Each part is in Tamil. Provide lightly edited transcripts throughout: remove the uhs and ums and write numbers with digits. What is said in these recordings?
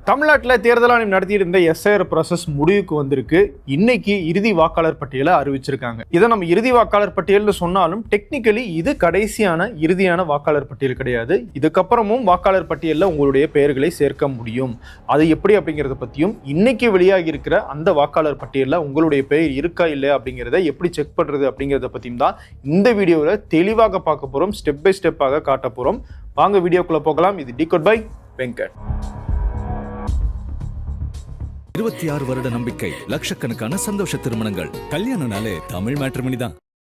தமிழ்நாட்டில் தேர்தல் ஆணையம் நடத்தியிருந்த எஸ்ஐஆர் ப்ராசஸ் முடிவுக்கு வந்திருக்கு. இன்னைக்கு இறுதி வாக்காளர் பட்டியலை அறிவிச்சிருக்காங்க. இதை நம்ம இறுதி வாக்காளர் பட்டியல்னு சொன்னாலும் டெக்னிக்கலி இது கடைசியான இறுதியான வாக்காளர் பட்டியல் கிடையாது. இதுக்கப்புறமும் வாக்காளர் பட்டியலில் உங்களுடைய பெயர்களை சேர்க்க முடியும். அது எப்படி அப்படிங்கிறத பற்றியும் இன்னைக்கு வெளியாகி இருக்கிற அந்த வாக்காளர் பட்டியலில் உங்களுடைய பெயர் இருக்கா இல்லையா அப்படிங்கிறத எப்படி செக் பண்ணுறது அப்படிங்கிறத பற்றியும் தான் இந்த வீடியோவில் தெளிவாக பார்க்க போகிறோம். ஸ்டெப் பை ஸ்டெப்பாக காட்ட போகிறோம். வாங்க வீடியோக்குள்ளே போகலாம். இது டிகோட் பை வெங்கட். 26 வருட நம்பிக்கை, லட்சக்கணக்கான சந்தோஷ திருமணங்கள். கல்யாணம்னாலே தமிழ் மேட்ரிமோனி தான்.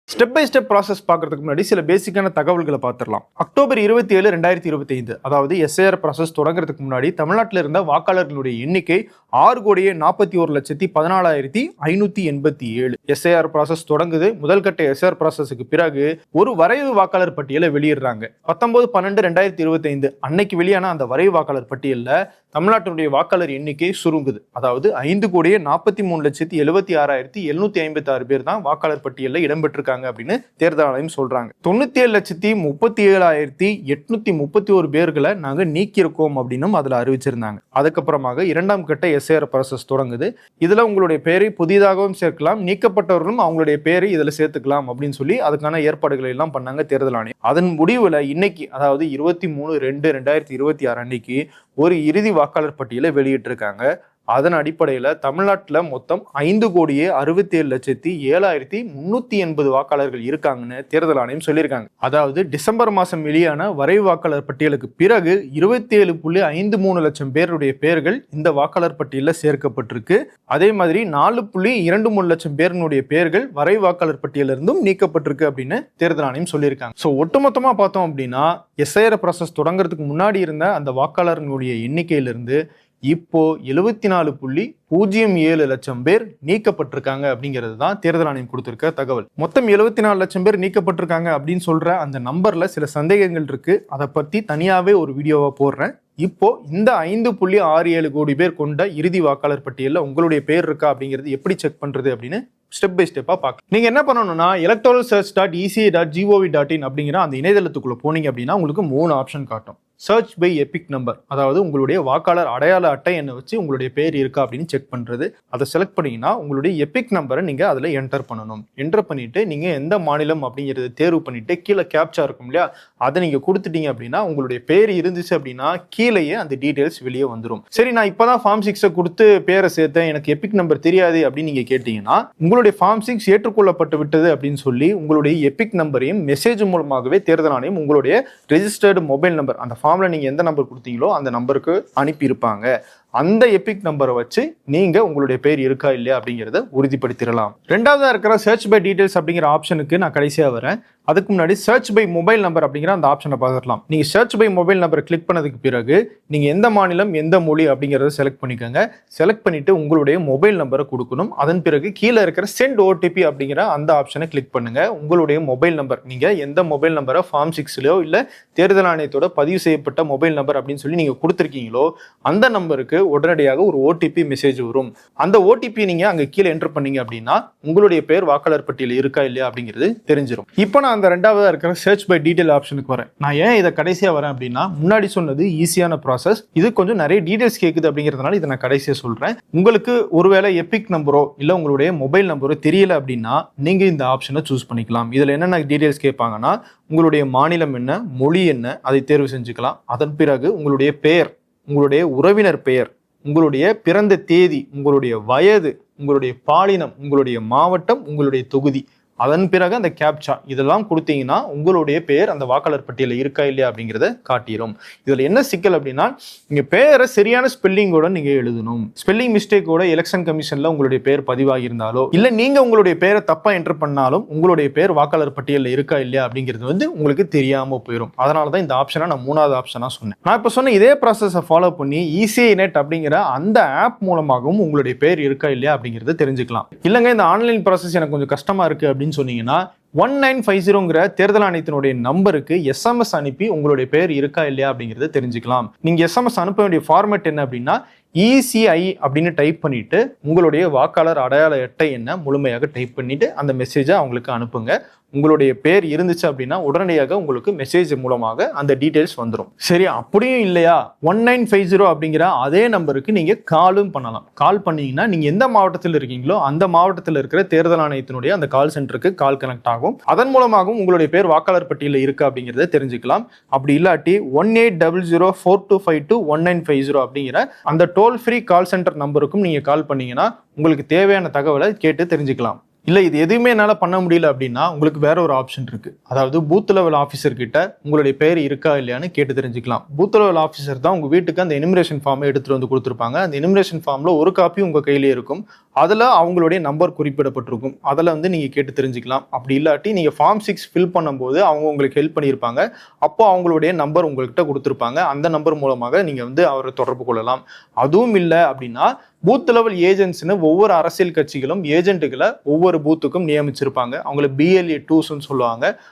ஸ்டெப் பை ஸ்டெப் ப்ராசஸ் பார்க்கறதுக்கு முன்னாடி சில பேசிக்கான தகவல்களை பார்த்துடலாம். அக்டோபர் 27, 2025 அதாவது எஸ்ஐஆர் ப்ராசஸ் தொடங்குறதுக்கு முன்னாடி தமிழ்நாட்டில் இருந்த வாக்காளர்களுடைய எண்ணிக்கை 6,41,14,587. எஸ்ஐஆர் ப்ராசஸ் தொடங்குது. முதல் கட்ட எஸ்ஐஆர் ப்ராசஸுக்கு பிறகு ஒரு வரைவு வாக்காளர் பட்டியலை வெளியிடுறாங்க. 19/12/2025 அன்னைக்கு வெளியான அந்த வரைவு வாக்காளர் பட்டியலில் தமிழ்நாட்டினுடைய வாக்காளர் எண்ணிக்கை சுருங்குது. அதாவது 5,43,76,756 பேர் தான் வாக்காளர் பட்டியலில் இடம்பெற்றிருக்காங்க அப்படின்னு தேர்தல் ஆணையம் சொல்றாங்க. 97,37,831 பேர்களை நாங்க நீக்கியிருக்கோம் அப்படின்னு அதுல அறிவிச்சிருந்தாங்க. அதுக்கப்புறமாக இரண்டாம் கட்ட எஸ்ஐஆர் ப்ராசஸ் தொடங்குது. இதுல உங்களுடைய பெயரை புதிதாகவும் சேர்க்கலாம், நீக்கப்பட்டவர்களும் அவங்களுடைய பெயரை இதுல சேர்த்துக்கலாம் அப்படின்னு சொல்லி அதுக்கான ஏற்பாடுகளை எல்லாம் பண்ணாங்க தேர்தல் ஆணையம். அதன் முடிவுல இன்னைக்கு அதாவது 23/2/2026 அன்னைக்கு ஒரு இறுதி வாக்காளர் பட்டியலை வெளியிட்டிருக்காங்க. அதன் அடிப்படையில் தமிழ்நாட்டில் மொத்தம் 5,67,7,380 வாக்காளர்கள் இருக்காங்கன்னு தேர்தல் ஆணையம் சொல்லியிருக்காங்க. அதாவது டிசம்பர் மாதம் வெளியான வரைவு வாக்காளர் பட்டியலுக்கு பிறகு 27.53 லட்சம் பேருடைய பெயர்கள் இந்த வாக்காளர் பட்டியலில் சேர்க்கப்பட்டிருக்கு. அதே மாதிரி 4.23 லட்சம் பேருடைய பெயர்கள் வரைவு வாக்காளர் பட்டியலிருந்தும் நீக்கப்பட்டிருக்கு அப்படின்னு தேர்தல் ஆணையம் சொல்லியிருக்காங்க. ஸோ ஒட்டுமொத்தமாக பார்த்தோம் அப்படின்னா எஸ்ஐஆர் ப்ராசஸ் தொடங்குறதுக்கு முன்னாடி இருந்த அந்த வாக்காளர்களுடைய எண்ணிக்கையிலிருந்து இப்போ 74.07 லட்சம் பேர் நீக்கப்பட்டிருக்காங்க அப்படிங்கிறது தான் தேர்தல் ஆணையம் கொடுத்திருக்க தகவல். மொத்தம் 74 லட்சம் பேர் நீக்கப்பட்டிருக்காங்க அப்படின்னு சொல்ற அந்த நம்பர்ல சில சந்தேகங்கள் இருக்கு. அதை பத்தி தனியாவே ஒரு வீடியோவா போடுறேன். இப்போ இந்த 5.67 கோடி பேர் கொண்ட இறுதி வாக்காளர் பட்டியலில் உங்களுடைய பேர் இருக்கா அப்படிங்கிறது எப்படி செக் பண்றது அப்படின்னு ஸ்டெப் பை ஸ்டெப்பா பார்க்க. நீங்க என்ன பண்ணணும்னா electoralsearch.eci.gov.in அப்படிங்கிற அந்த இணையதளத்துக்குள்ள போனீங்க அப்படின்னா உங்களுக்கு 3 ஆப்ஷன் காட்டும். சர்ச் பை எபிக் நம்பர், அதாவது உங்களுடைய வாக்காளர் அடையாள அட்டை எண்ணை வச்சு உங்களுடைய பேர் இருக்கா அப்படின்னு செக் பண்றது. அதை செலக்ட் பண்ணீங்கன்னா உங்களுடைய எபிக் நம்பரை நீங்க அதுல என்டர் பண்ணணும். என்டர் பண்ணிட்டு நீங்க எந்த மாநிலம் அப்படிங்கறத தேர்வு பண்ணிட்டு கீழே கேப்சா இருக்கும் இல்லையா, அதை நீங்க கொடுத்துட்டீங்க அப்படின்னா உங்களுடைய பேர் இருந்துச்சு அப்படின்னா கீழேயே அந்த டீடைல்ஸ் வெளியே வந்துடும். சரி, நான் இப்பதான் ஃபார்ம் 6 கொடுத்து பேரை சேர்த்தேன், எனக்கு எபிக் நம்பர் தெரியாது அப்படின்னு நீங்க கேட்டீங்கன்னா உங்களுடைய ஃபார்ம் 6 ஏற்றுக்கொள்ளப்பட்டு விட்டது அப்படின்னு சொல்லி உங்களுடைய எபிக் நம்பரையும் மெசேஜ் மூலமாகவே தேர்தல் ஆணையம் உங்களுடைய ரெஜிஸ்டர்டு மொபைல் நம்பர், அந்த ஃபார்ம்ல நீங்க எந்த நம்பர் கொடுத்தீங்களோ அந்த நம்பருக்கு அனுப்பி இருப்பாங்க. அந்த எபிக் நம்பரை வச்சு நீங்க உங்களுடைய பேர் இருக்கா இல்லையா அப்படிங்கிறத உறுதிப்படுத்திடலாம். ரெண்டாவதா இருக்கிற சர்ச் பை டீடைல்ஸ் அப்படிங்கிற ஆப்ஷனுக்கு நான் கடைசியா வரேன். அதுக்கு முன்னாடி சர்ச் பை மொபைல் நம்பர் அப்படிங்கிற அந்த ஆப்ஷனை பார்த்துக்கலாம். நீங்க சர்ச் பை மொபைல் நம்பரை கிளிக் பண்ணதுக்கு பிறகு நீங்க எந்த மாநிலம் எந்த மொழி அப்படிங்கிறத செலக்ட் பண்ணிக்கோங்க. செலக்ட் பண்ணிட்டு உங்களுடைய மொபைல் நம்பரை கொடுக்கணும். அதன் பிறகு கீழே இருக்கிற சென்ட் ஓடிபி அப்படிங்கிற அந்த ஆப்ஷனை கிளிக் பண்ணுங்க. உங்களுடைய மொபைல் நம்பர், நீங்க எந்த மொபைல் நம்பரை ஃபார்ம் 6லயோ இல்ல தேர்தல் ஆணையத்தோட பதிவு செய்யப்பட்ட மொபைல் நம்பர் அப்படின்னு சொல்லி நீங்க கொடுத்துருக்கீங்களோ அந்த நம்பருக்கு உடனடியாக ஒரு ஓடிபி மெசேஜ் வரும். அந்த ஓடிபி நீங்க அங்க கீழே என்டர் பண்ணீங்க அப்படின்னா உங்களுடைய பேர் வாக்காளர் பட்டியல் இருக்கா இல்லையா அப்படிங்கிறது தெரிஞ்சிடும். இப்போ நான் அந்த ரெண்டாவதா இருக்கிற சர்ச் பை டீடைல் ஆப்ஷனுக்கு வரேன். நான் ஏன் இதை கடைசியா வரேன் அப்படின்னா முன்னாடி சொன்னது ஈஸியான ப்ராசஸ், இது கொஞ்சம் நிறைய டீடைல்ஸ் கேட்குது அப்படிங்கிறதுனால இதை நான் கடைசியா சொல்றேன். உங்களுக்கு ஒருவேளை எபிக் நம்பரோ இல்ல உங்களுடைய மொபைல் நம்பரோ தெரியல அப்படின்னா நீங்க இந்த ஆப்ஷனை சூஸ் பண்ணிக்கலாம். இதுல என்னென்ன டீடைல்ஸ் கேட்பாங்கன்னா உங்களுடைய மாநிலம் என்ன, மொழி என்ன, அதை தேர்வு செஞ்சுக்கலாம். அதன் பிறகு உங்களுடைய பெயர், உங்களுடைய உறவினர் பெயர், உங்களுடைய பிறந்த தேதி, உங்களுடைய வயது, உங்களுடைய பாலினம், உங்களுடைய மாவட்டம், உங்களுடைய தொகுதி, அதன் பிறகு அந்த கேப்சா இதெல்லாம் கொடுத்தீங்கன்னா உங்களுடைய பேர் அந்த வாக்காளர் பட்டியலில் இருக்கா இல்லையா அப்படிங்கிறத காட்டிடும். இதுல என்ன சிக்கல் அப்படின்னா நீங்க பேரை சரியான ஸ்பெல்லிங்கோட நீங்க எழுதணும். ஸ்பெல்லிங் மிஸ்டேக்கோட எலெக்ஷன் கமிஷன்ல உங்களுடைய பேர் பதிவாகி இருந்தாலோ இல்ல நீங்க உங்களுடைய பேரை தப்பா என்டர் பண்ணாலும் உங்களுடைய பேர் வாக்காளர் பட்டியலில் இருக்கா இல்லையா அப்படிங்கிறது உங்களுக்கு தெரியாம போயிடும். அதனாலதான் இந்த ஆப்ஷனை நான் 3வது ஆப்ஷனா சொன்னேன். நான் இப்ப சொன்ன இதே ப்ராசஸை ஃபாலோ பண்ணி இசிஐ நெட் அப்படிங்கிற அந்த ஆப் மூலமாகவும் உங்களுடைய பேர் இருக்கா இல்லையா அப்படிங்கிறத தெரிஞ்சுக்கலாம். இல்லைங்க இந்த ஆன்லைன் ப்ராசஸ் எனக்கு கொஞ்சம் கஷ்டமா இருக்கு அப்படின்னு சொன்னீங்கன்னா 1950ங்கிற தேர்தல் ஆணையத்தினுடைய நம்பருக்கு எஸ்எம்எஸ் அனுப்பி உங்களுடைய பேர் இருக்கா இல்லையா அப்படிங்கிறத தெரிஞ்சுக்கலாம். நீங்க எஸ்எம்எஸ் அனுப்ப வேண்டிய ஃபார்மேட் என்ன அப்படின்னா ECI அப்படின்னு டைப் பண்ணிட்டு உங்களுடைய வாக்காளர் அடையாள அட்டை என்ன முழுமையாக டைப் பண்ணிட்டு அந்த மெசேஜை அவங்களுக்கு அனுப்புங்க. உங்களுடைய பேர் இருந்துச்சு அப்படின்னா உடனடியாக உங்களுக்கு மெசேஜ் மூலமாக அந்த டீடைல்ஸ் வந்துடும். சரி, அப்படியும் இல்லையா 1950 அப்படிங்கிற அதே நம்பருக்கு நீங்க காலும் பண்ணலாம். கால் பண்ணீங்கன்னா நீங்க எந்த மாவட்டத்தில் இருக்கீங்களோ அந்த மாவட்டத்தில் இருக்கிற தேர்தல் ஆணையத்தினுடைய அந்த கால் சென்டருக்கு கால் கனெக்ட் ஆகும். அதன் மூலமாகவும் உங்களுடைய பேர் வாக்காளர் பட்டியலில் இருக்கு அப்படிங்கிறத தெரிஞ்சுக்கலாம். அப்படி இல்லாட்டி 180042521950 அப்படிங்கிற அந்த டோல் ஃப்ரீ கால் சென்டர் நம்பருக்கும் நீங்க கால் பண்ணீங்கன்னா உங்களுக்கு தேவையான தகவலை கேட்டு தெரிஞ்சுக்கலாம். இல்ல இது எதுவுமே என்னால பண்ண முடியல அப்படின்னா உங்களுக்கு வேற ஒரு ஆப்ஷன் இருக்கு. அதாவது பூத் லெவல் ஆஃபீஸர் கிட்ட உங்களுடைய பேர் இருக்கா இல்லையான்னு கேட்டு தெரிஞ்சுக்கலாம். பூத் லெவல் ஆஃபீஸர் தான் உங்க வீட்டுக்கு அந்த எனிமிரேஷன் ஃபார்மை எடுத்துட்டு வந்து கொடுத்துருப்பாங்க. அந்த எனிமிரேஷன் ஃபார்ம்ல ஒரு காப்பி உங்க கையிலே இருக்கும். அதுல அவங்களுடைய நம்பர் குறிப்பிடப்பட்டிருக்கும். அதில் வந்து நீங்க கேட்டு தெரிஞ்சுக்கலாம். அப்படி இல்லாட்டி நீங்க ஃபார்ம் 6 ஃபில் பண்ணும்போது அவங்க உங்களுக்கு ஹெல்ப் பண்ணியிருப்பாங்க. அப்போ அவங்களுடைய நம்பர் உங்கள்கிட்ட கொடுத்துருப்பாங்க. அந்த நம்பர் மூலமாக நீங்க வந்து அவரை தொடர்பு கொள்ளலாம். அதுவும் இல்லை அப்படின்னா பூத் லெவல் ஏஜென்ட்ஸ்னு ஒவ்வொரு அரசியல் கட்சிகளும் ஏஜென்ட்டுகளை ஒவ்வொரு பூத்துக்கும் நியமிச்சிருப்பாங்க. அவங்கள BLA 2ஸ்ன்னு சொல்லுவாங்க.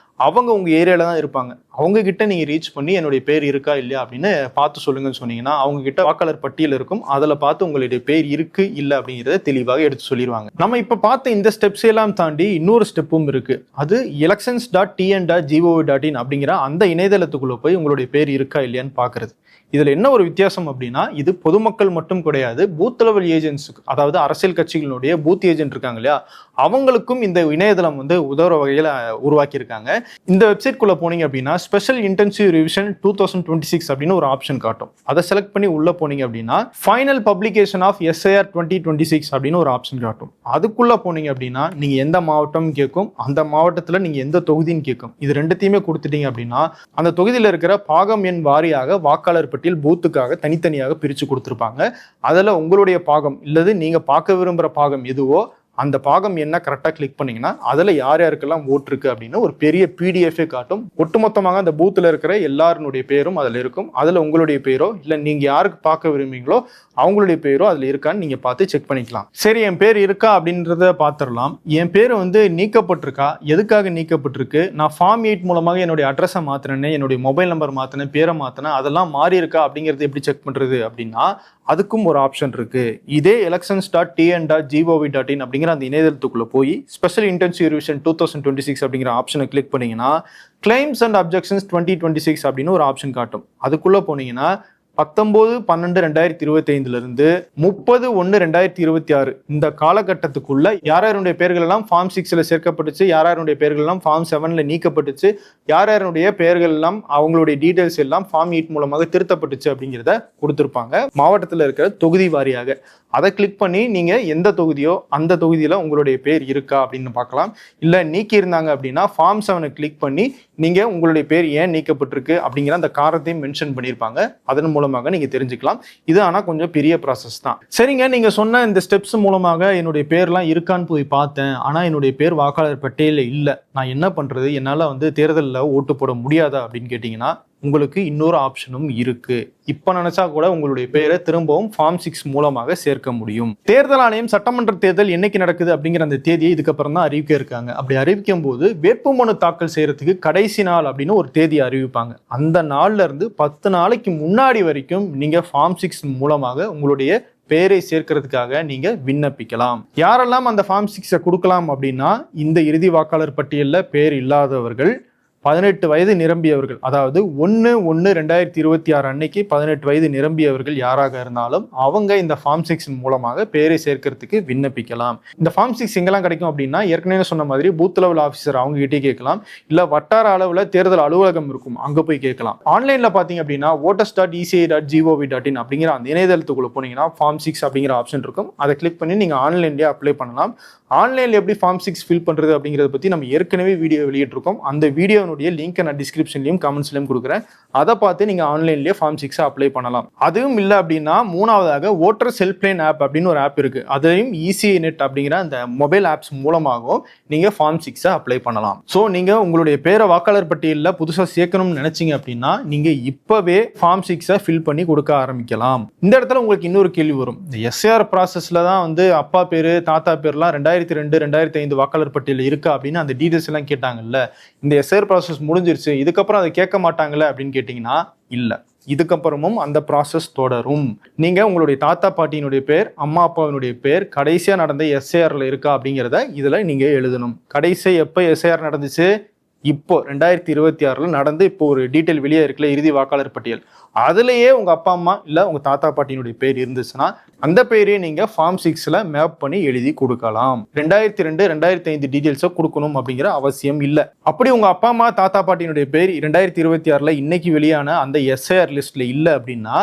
அவங்க உங்க ஏரியால தான் இருப்பாங்க. அவங்க கிட்ட நீங்க ரீச் பண்ணி என்னுடைய பேர் இருக்கா இல்லையா அப்படின்னு பார்த்து சொல்லுங்கன்னு சொன்னீங்கன்னா அவங்க கிட்ட வாக்காளர் பட்டியல் இருக்கும். அதில் பார்த்து உங்களுடைய பேர் இருக்கு இல்லை அப்படிங்கிறத தெளிவாக எடுத்து சொல்லிடுவாங்க. நம்ம இப்ப பார்த்த இந்த ஸ்டெப்ஸ் எல்லாம் தாண்டி இன்னொரு ஸ்டெப்பும் இருக்கு. அது elections.tn.gov.in அப்படிங்கிற அந்த இணையதளத்துக்குள்ள போய் உங்களுடைய பேர் இருக்கா இல்லையான்னு பாக்குறது. இதுல என்ன ஒரு வித்தியாசம் அப்படின்னா இது பொதுமக்கள் மட்டும் கிடையாது, பூத் லெவல் ஏஜென்ட்ஸுக்கு, அதாவது அரசியல் கட்சிகளுடைய பூத் ஏஜென்ட் இருக்காங்க இல்லையா, அவங்களுக்கும் இந்த இணையதளம் வந்து உதவுற வகையில உருவாக்கியிருக்காங்க. இந்த வெப்சைட் குள்ள போனீங்க அப்படின்னா ஸ்பெஷல் இன்டென்சிவ் ரிவிஷன் 2026 அப்படின்னு ஒரு ஆப்ஷன் காட்டும். அதை செலக்ட் பண்ணி உள்ள போனீங்க அப்படின்னா ஃபைனல் பப்ளிகேஷன் ஆஃப் SIR 2026 அப்படின்னு ஒரு ஆப்ஷன் காட்டும். அதுக்குள்ள போனீங்க அப்படின்னா நீங்க எந்த மாவட்டம் கேட்கும், அந்த மாவட்டத்துல நீங்க எந்த தொகுதின்னு கேட்கும். இது ரெண்டுத்தையுமே கொடுத்துட்டீங்க அப்படின்னா அந்த தொகுதியில இருக்கிற பாகம் எண் வாரியாக வாக்காளர் பட்டியல் பூத்துக்காக தனித்தனியாக பிரிச்சு கொடுத்துருப்பாங்க. அதுல உங்களுடைய பாகம் இல்லது நீங்க பார்க்க விரும்புற பாகம் எதுவோ அந்த பாகம் என்ன கரெக்டாக கிளிக் பண்ணீங்கன்னா அதில் யார் யாருக்கெல்லாம் ஓட்டு இருக்கு அப்படின்னு ஒரு பெரிய PDF காட்டும். ஒட்டுமொத்தமாக அந்த பூத்தில் இருக்கிற எல்லாருடைய பேரும் அதில் இருக்கும். அதில் உங்களுடைய பேரோ இல்லை நீங்கள் யாருக்கு பார்க்க விரும்புறீங்களோ அவங்களுடைய பேரோ அதில் இருக்கான்னு நீங்கள் பார்த்து செக் பண்ணிக்கலாம். சரி, என் பேர் இருக்கா அப்படின்றத பார்த்துடலாம். என் பேர் வந்து நீக்கப்பட்டிருக்கா, எதுக்காக நீக்கப்பட்டிருக்கு, நான் ஃபார்ம் 8 மூலமாக என்னுடைய அட்ரஸை மாற்றினேன், என்னுடைய மொபைல் நம்பர் மாற்றினேன், பேரை மாற்றினேன், அதெல்லாம் மாறி இருக்கா அப்படிங்கிறது எப்படி செக் பண்ணுறது அப்படின்னா அதுக்கும் ஒரு ஆப்ஷன் இருக்கு. இதே elections.tn.gov.in அப்படிங்கிற அந்த இணையதளத்துக்குள்ள போய் ஸ்பெஷல் இன்டென்சிவ் ரிவிஷன் 2026 அப்படிங்கிற ஆப்ஷனை கிளிக் பண்ணீங்கன்னா கிளைம்ஸ் அண்ட் அப்ஜெக்ஷன்ஸ் 2026 அப்படின்னு ஒரு ஆப்ஷன் காட்டும். அதுக்குள்ள போனீங்கன்னா 19/12/2025 இருந்து 30/1/2026 இந்த காலகட்டத்துக்குள்ள யாருடைய பேர்கள் எல்லாம் ஃபார்ம் 6ல சேர்க்கப்பட்டுச்சு, யாருடைய பேர்கள் எல்லாம் ஃபார்ம் 7ல நீக்கப்பட்டுச்சு, யாருடைய பேர்கள் எல்லாம் அவங்களுடைய டீடைல்ஸ் எல்லாம் ஃபார்ம் 8 மூலமாக திருத்தப்பட்டுச்சு அப்படிங்கிறத கொடுத்திருப்பாங்க. மாவட்டத்தில் இருக்கிற தொகுதி வாரியாக அதை கிளிக் பண்ணி நீங்க எந்த தொகுதியோ அந்த தொகுதியில உங்களுடைய பேர் இருக்கா அப்படின்னு பார்க்கலாம். இல்ல நீக்கி இருந்தாங்க அப்படின்னா ஃபார்ம் 7 கிளிக் பண்ணி நீங்க உங்களுடைய பேர் ஏன் நீக்கப்பட்டிருக்கு அப்படிங்கிற அந்த காரணத்தையும் மென்ஷன் பண்ணியிருப்பாங்க. அதன் மூலமாக நீங்க தெரிஞ்சுக்கலாம். இது ஆனா கொஞ்சம் பெரிய ப்ராசஸ் தான். சரிங்க, நீங்க சொன்ன இந்த ஸ்டெப்ஸ் மூலமாக என்னுடைய பேர்லாம் இருக்கான்னு போய் பார்த்தேன், ஆனா என்னுடைய பேர் வாக்காளர் பட்டியலில் இல்லை, நான் என்ன பண்றது, என்னால வந்து தேர்தலில் ஓட்டு போட முடியாதா அப்படின்னு கேட்டீங்கன்னா உங்களுக்கு இன்னொரு ஆப்ஷனும் இருக்கு. இப்ப நினைச்சா கூட உங்களுடைய பேரை திரும்பவும் ஃபார்ம் 6 மூலமாக சேர்க்க முடியும். தேர்தல் ஆணையம் சட்டமன்ற தேர்தல் என்னைக்கு நடக்குது அப்படிங்கிற அந்த தேதியை இதுக்கப்புறம் தான் அறிவிக்க இருக்காங்க. அப்படி அறிவிக்கும் போது வேட்புமனு தாக்கல் செய்யறதுக்கு கடைசி நாள் அப்படின்னு ஒரு தேதி அறிவிப்பாங்க. அந்த நாள்ல இருந்து 10 நாளைக்கு முன்னாடி வரைக்கும் நீங்க ஃபார்ம் 6 மூலமாக உங்களுடைய பேரை சேர்க்கிறதுக்காக நீங்க விண்ணப்பிக்கலாம். யாரெல்லாம் அந்த ஃபார்ம் 6 கொடுக்கலாம் அப்படின்னா இந்த இறுதி வாக்காளர் பட்டியலில் பேர் இல்லாதவர்கள், 18 வயது நிரம்பியவர்கள், அதாவது 1/1/2026 அன்னைக்கு 18 வயது நிரம்பியவர்கள் யாராக இருந்தாலும் அவங்க இந்த ஃபார்ம் 6 மூலமாக பேரை சேர்க்கறதுக்கு விண்ணப்பிக்கலாம். இந்த ஃபார்ம் 6 எங்கெல்லாம் கிடைக்கும் அப்படின்னா ஏற்கனவே சொன்ன மாதிரி பூத் லெவல் ஆஃபீஸர் அவங்க கிட்டே கேட்கலாம், இல்ல வட்டார அளவுல தேர்தல் அலுவலகம் இருக்கும் அங்க போய் கேட்கலாம். ஆன்லைன்ல பாத்தீங்க அப்படின்னா voters.eci.gov.in அப்படிங்கிற அந்த இணையதளத்துக்குள்ள போனீங்கன்னா ஃபார்ம் 6 அப்படிங்கிற ஆப்ஷன் இருக்கும். அதை கிளிக் பண்ணி நீங்க ஆன்லைன்லயே அப்ளை பண்ணலாம். ஆன்லைன்ல எப்படி ஃபார்ம் 6 ஃபில் பண்றது அப்படிங்கறத பத்தி நம்ம ஏற்கனவே வீடியோ வெளியிட்டிருக்கோம். அந்த வீடியோனுடைய லிங்க் நான் டிஸ்கிரிப்ஷன்லயும் கமெண்ட்ஸ்லயும் கொடுக்குறேன். அதை பார்த்து நீங்க ஆன்லைன்லயே ஃபார்ம் 6 அப்ளை பண்ணலாம். அதுவும் இல்லை அப்படின்னா மூணாவதாக ஓட்டர்ஸ் ஹெல்ப்லைன் ஆப் அப்படின்னு ஒரு ஆப் இருக்கு. அதையும் ECI நெட் அப்படிங்கிற அந்த மொபைல் ஆப்ஸ் மூலமாகவும் நீங்க ஃபார்ம் 6 அப்ளை பண்ணலாம். ஸோ நீங்க உங்களுடைய பேரை வாக்காளர் பட்டியலில் புதுசாக சேர்க்கணும்னு நினைச்சீங்க அப்படின்னா நீங்க இப்பவே ஃபார்ம் 6 ஃபில் பண்ணி கொடுக்க ஆரம்பிக்கலாம். இந்த இடத்துல உங்களுக்கு இன்னொரு கேள்வி வரும், இந்த SIR ப்ராசஸ்ல தான் வந்து அப்பா பேரு தாத்தா பேர்லாம் 2002 2005 வாக்காளர் பட்டியல் இருக்கா அப்படின்னு அந்த டீடைல்ஸ் எல்லாம் கேட்டாங்கல்ல, இந்த SIR ப்ராசஸ் முடிஞ்சிருச்சு, இதுக்கப்புறம் அதை கேட்க மாட்டாங்கல்ல அப்படின்னு கேட்டீங்கன்னா இல்ல. இதுக்கப்புறமும் அந்த ப்ராசஸ் தொடரும். நீங்க உங்களுடைய தாத்தா பாட்டியினுடைய பேர், அம்மா அப்பாவினுடைய பேர் கடைசியா நடந்த எஸ்ஐஆர்ல இருக்கா அப்படிங்கிறத இதுல நீங்க எழுதணும். கடைசி எப்ப எஸ்ஐஆர் நடந்துச்சு? இப்போ 2026 நடந்து இப்போ ஒரு டீட்டெயில் வெளியே இருக்குல்ல, இறுதி வாக்காளர் பட்டியல், அதுலயே உங்க அப்பா அம்மா இல்ல உங்க தாத்தா பாட்டியினுடைய பேர் இருந்துச்சுன்னா அந்த பேரையே நீங்க ஃபார்ம் 6ல மேப் பண்ணி எழுதி கொடுக்கலாம். 2002 2005 டீடைல்ஸை கொடுக்கணும் அப்படிங்கிற அவசியம் இல்லை. அப்படி உங்க அப்பா அம்மா தாத்தா பாட்டியினுடைய பேர் 2026 இன்னைக்கு வெளியான அந்த எஸ்ஐஆர் லிஸ்ட்ல இல்லை அப்படின்னா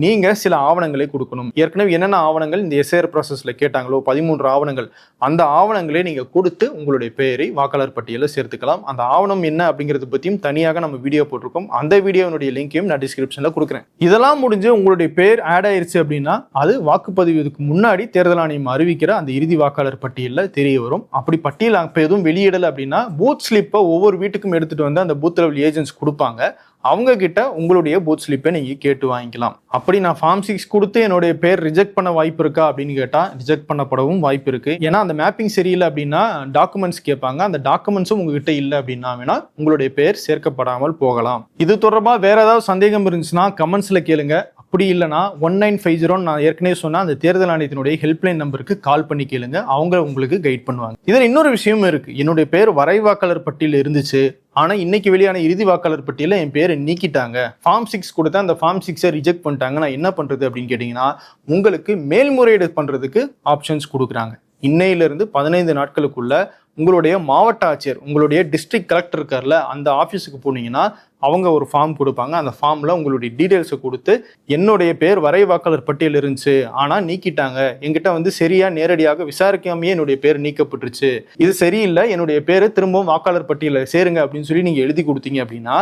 நீங்க சில ஆவணங்களை கொடுக்கணும். ஏற்கனவே என்னென்ன ஆவணங்கள் இந்த எஸ்ஐஆர் ப்ராசஸ்ல கேட்டாங்களோ 13 ஆவணங்கள், அந்த ஆவணங்களை நீங்க கொடுத்து உங்களுடைய பெயரை வாக்காளர் பட்டியலில் சேர்த்துக்கலாம். அந்த ஆவணம் என்ன அப்படிங்கிறத பத்தியும் தனியாக நம்ம வீடியோ போட்டிருக்கோம். அந்த வீடியோனுடைய லிங்கையும் நான் டிஸ்கிரிப்ஷன்ல கொடுக்குறேன். இதெல்லாம் முடிஞ்சு உங்களுடைய பேர் ஆட் ஆயிருச்சு அப்படின்னா அது வாக்குப்பதிவுக்கு முன்னாடி தேர்தல் ஆணையம் அறிவிக்கிற அந்த இறுதி வாக்காளர் பட்டியலில் தெரிய வரும். அப்படி பட்டியல் அப்ப எதுவும் வெளியிடலை அப்படின்னா பூத் ஸ்லிப்பை ஒவ்வொரு வீட்டுக்கும் எடுத்துட்டு வந்து அந்த பூத் லெவல் ஏஜென்ட்ஸ் கொடுப்பாங்க. அவங்க கிட்ட உங்களுடைய பூத் ஸ்லிப்பை நீங்க கேட்டு வாங்கிக்கலாம். அப்படி நான் ஃபார்ம் 6 கொடுத்து என்னுடைய பேர் ரிஜெக்ட் பண்ண வாய்ப்பு இருக்கா அப்படின்னு கேட்டா ரிஜெக்ட் பண்ணப்படவும் வாய்ப்பு இருக்கு. ஏன்னா அந்த மேப்பிங் சரியில்லை அப்படின்னா டாக்குமெண்ட்ஸ் கேட்பாங்க. அந்த டாக்குமெண்ட்ஸும் உங்ககிட்ட இல்லை அப்படின்னா வேணா உங்களுடைய பேர் சேர்க்கப்படாமல் போகலாம். இது தொடர்பா வேற ஏதாவது சந்தேகம் இருந்துச்சுன்னா கமெண்ட்ஸ்ல கேளுங்க. அப்படி இல்லைனா 1950 நான் ஏற்கனவே சொன்ன அந்த தேர்தல் ஆணையத்தினுடைய ஹெல்ப்லைன் நம்பருக்கு கால் பண்ணி கேளுங்க. அவங்க உங்களுக்கு கைட் பண்ணுவாங்க. இதில் இன்னொரு விஷயமும் இருக்கு. என்னுடைய பேர் வரைவாக்காளர் பட்டியலில் இருந்துச்சு, ஆனா இன்னைக்கு வெளியான இறுதி வாக்காளர் பட்டியல என் பேரை நீக்கிட்டாங்க, ஃபார்ம் 6 கொடுத்தா அந்த ஃபார்ம் 6 ரிஜெக்ட் பண்ணிட்டாங்க, நான் என்ன பண்றது அப்படின்னு கேட்டீங்கன்னா உங்களுக்கு மேல்முறையீடு பண்றதுக்கு ஆப்ஷன்ஸ் கொடுக்குறாங்க. இன்னையிலிருந்து 15 நாட்களுக்குள்ள உங்களுடைய மாவட்ட ஆட்சியர், உங்களுடைய டிஸ்ட்ரிக்ட் கலெக்டர் இருக்கார்ல, அந்த ஆஃபீஸுக்கு போனீங்கன்னா அவங்க ஒரு ஃபார்ம் கொடுப்பாங்க. அந்த ஃபார்மில் உங்களுடைய டீட்டெயில்ஸை கொடுத்து என்னுடைய பேர் வரை வாக்காளர் பட்டியல் இருந்துச்சு ஆனால் நீக்கிட்டாங்க, என்கிட்ட வந்து சரியா நேரடியாக விசாரிக்காமையே என்னுடைய பேர் நீக்கப்பட்டுருச்சு, இது சரியில்லை, என்னுடைய பேர் திரும்பவும் வாக்காளர் பட்டியலில் சேருங்க அப்படின்னு சொல்லி நீங்கள் எழுதி கொடுத்தீங்க அப்படின்னா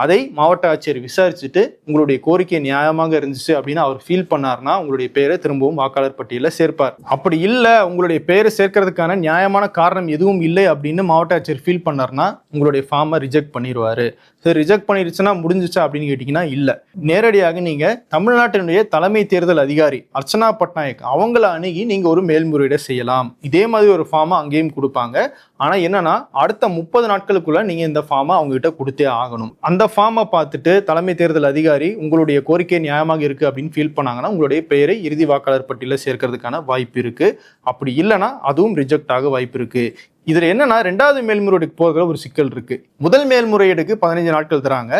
அதை மாவட்ட ஆட்சியர் விசாரிச்சுட்டு உங்களுடைய கோரிக்கை நியாயமாக இருந்துச்சு அப்படின்னு அவர் ஃபீல் பண்ணார்னா உங்களுடைய பேரை திரும்பவும் வாக்காளர் பட்டியலில் சேர்ப்பார். அப்படி இல்லை உங்களுடைய பேரை சேர்க்கறதுக்கான நியாயமான காரணம் எதுவும் இல்லை அப்படின்னு மாவட்ட ஆட்சியர் ஃபீல் பண்ணார்னா உங்களுடைய ஃபார்மை ரிஜெக்ட் பண்ணிடுவாரு. சரி, ரிஜெக்ட் பண்ணிருச்சுன்னா முடிஞ்சிச்சா அப்படின்னு கேட்டீங்கன்னா இல்ல, நேரடியாக நீங்க தமிழ்நாட்டினுடைய தலைமை தேர்தல் அதிகாரி அர்ச்சனா பட்நாயக் அவங்கள அணுகி நீங்க ஒரு மேல்முறையீடு செய்யலாம். இதே மாதிரி ஒரு ஃபார்மை அங்கேயும் கொடுப்பாங்க. ஆனா என்னன்னா அடுத்த 30 நாட்களுக்குள்ள நீங்க இந்த ஃபார்மை அவங்க கிட்ட கொடுத்தே ஆகணும். அந்த ஃபார்மை பார்த்துட்டு தலைமை தேர்தல் அதிகாரி உங்களுடைய கோரிக்கை நியாயமாக இருக்கு அப்படின்னு ஃபீல் பண்ணாங்கன்னா உங்களுடைய பெயரை இறுதி வாக்காளர் பட்டியலில் சேர்க்கறதுக்கான வாய்ப்பு இருக்கு. அப்படி இல்லைன்னா அதுவும் ரிஜெக்ட் ஆக வாய்ப்பு இருக்கு. இதுல என்னன்னா 2வது மேல்முறையீடுக்கு போகிற ஒரு சிக்கல் இருக்கு. முதல் மேல்முறையீடுக்கு 15 நாட்கள் தராங்க,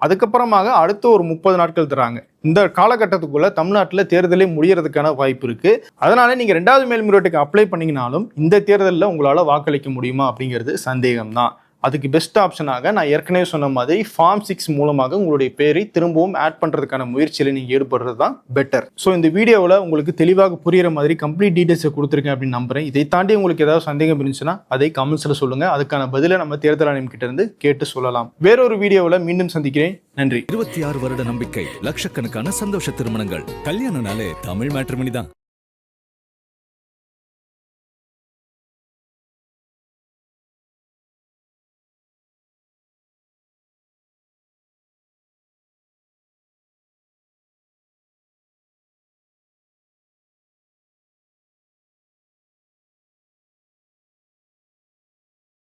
அதுக்கப்புறமாக அடுத்த ஒரு 30 நாட்கள் தராங்க. இந்த காலகட்டத்துக்குள்ள தமிழ்நாட்டில் தேர்தலே முடியறதுக்கான வாய்ப்பு இருக்கு. அதனால நீங்க 2வது மேல்முறையீட்டுக்கு அப்ளை பண்ணீங்கனாலும் இந்த தேர்தலில் உங்களால வாக்களிக்க முடியுமா அப்படிங்கிறது சந்தேகம் தான். அதுக்கு பெஸ்ட் ஆப்ஷனாக நான் ஏற்கனவே சொன்ன மாதிரி ஃபார்ம் 6 மூலமாக உங்களுடைய பேரை திரும்பவும் ஆட் பண்றதுக்கான முயற்சியில நீங்க ஈடுபடுறது தான் பெட்டர். ஸோ இந்த வீடியோவில் உங்களுக்கு தெளிவாக புரியுற மாதிரி கம்ப்ளீட் டீடைல்ஸை கொடுத்துருக்கேன் அப்படின்னு நம்புறேன். இதை தாண்டி உங்களுக்கு ஏதாவது சந்தேகம் இருந்துச்சுன்னா அதை கமெண்ட்ஸ்ல சொல்லுங்க. அதுக்கான பதிலை நம்ம தேர்தல் ஆணையம் கிட்ட இருந்து கேட்டு சொல்லலாம். வேறொரு வீடியோவில் மீண்டும் சந்திக்கிறேன். நன்றி. 26 வருட நம்பிக்கை, லட்சக்கணக்கான சந்தோஷ திருமணங்கள். கல்யாணம்னாலே தமிழ் மேட்ரிமோனி தான்.